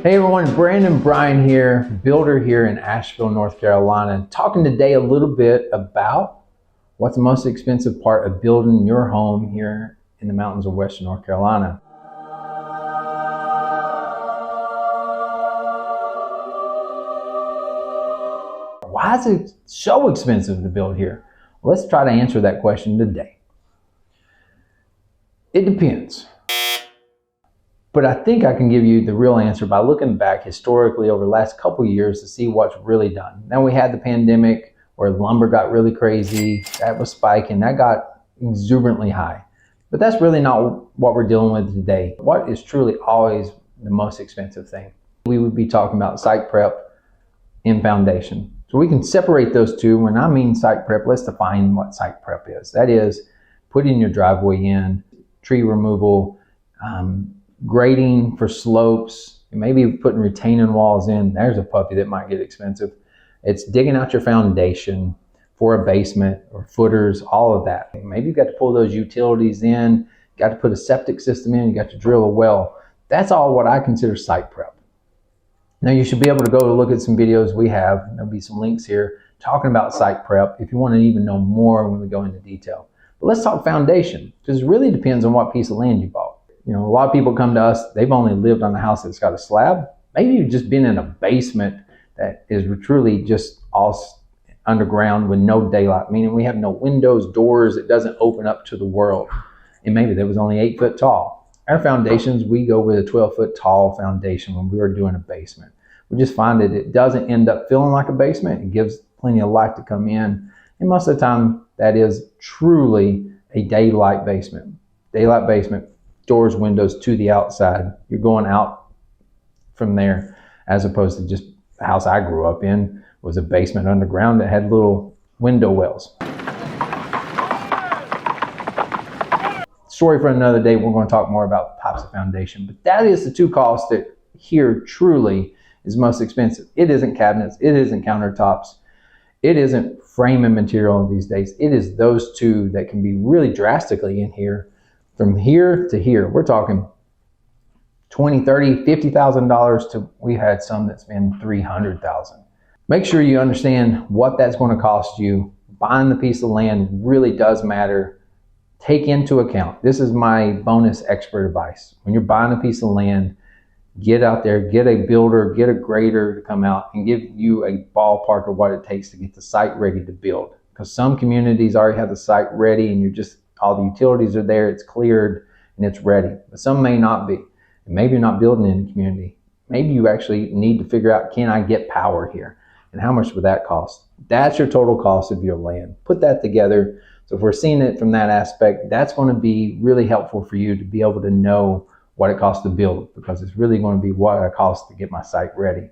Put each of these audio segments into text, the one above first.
Hey everyone, Brandon Bryan here, builder here in Asheville, North Carolina. Talking today a little bit about what's the most expensive part of building your home here in the mountains of Western North Carolina. Why is it so expensive to build here? Let's try to answer that question today. It depends. But I think I can give you the real answer by looking back historically over the last couple of years to see what's really done. Now we had the pandemic where lumber got really crazy, that was spiking, that got exuberantly high. But that's really not what we're dealing with today. What is truly always the most expensive thing? We would be talking about site prep and foundation. So we can separate those two. When I mean site prep, let's define what site prep is. That is putting your driveway in, tree removal, grading for slopes, maybe putting retaining walls in. There's a puppy that might get expensive. It's digging out your foundation for a basement or footers, all of that. Maybe you've got to pull those utilities in, got to put a septic system in, you got to drill a well. That's all what I consider site prep. Now you should be able to go to look at some videos we have. There'll be some links here talking about site prep if you want to even know more when we go into detail. But let's talk foundation, because it really depends on what piece of land you bought. You know, a lot of people come to us, they've only lived on a house that's got a slab. Maybe you've just been in a basement that is truly just all underground with no daylight, meaning we have no windows, doors, it doesn't open up to the world. And maybe that was only 8 foot tall. Our foundations, we go with a 12-foot tall foundation when we were doing a basement. We just find that it doesn't end up feeling like a basement. It gives plenty of light to come in. And most of the time, that is truly a daylight basement. Daylight basement, doors, windows to the outside. You're going out from there, as opposed to just the house I grew up in was a basement underground that had little window wells. Story for another day. We're going to talk more about types of foundation, but that is the two costs that here truly is most expensive. It isn't cabinets, it isn't countertops, it isn't framing material these days. It is those two that can be really drastically in here. From here to here, we're talking $20,000, $30,000, $50,000 to we had some that's been $300,000. Make sure you understand what that's going to cost you. Buying the piece of land really does matter. Take into account, this is my bonus expert advice. When you're buying a piece of land, get out there, get a builder, get a grader to come out and give you a ballpark of what it takes to get the site ready to build. Because some communities already have the site ready and you're just all the utilities are there, it's cleared, and it's ready. But some may not be. And maybe you're not building in the community. Maybe you actually need to figure out, can I get power here? And how much would that cost? That's your total cost of your land. Put that together. So if we're seeing it from that aspect, that's going to be really helpful for you to be able to know what it costs to build, because it's really going to be what it costs to get my site ready.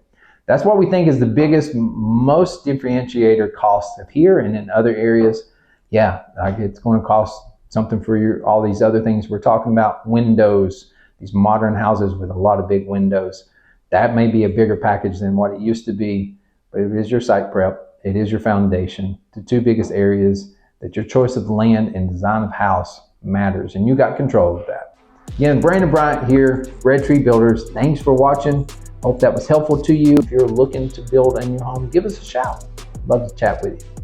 That's what we think is the biggest, most differentiator cost of here and in other areas. Yeah, like it's going to cost something for all these other things we're talking about. Windows, these modern houses with a lot of big windows. That may be a bigger package than what it used to be, but it is your site prep. It is your foundation. The two biggest areas that your choice of land and design of house matters, and you got control of that. Again, Brandon Bryant here, Red Tree Builders. Thanks for watching. Hope that was helpful to you. If you're looking to build a new home, give us a shout. Love to chat with you.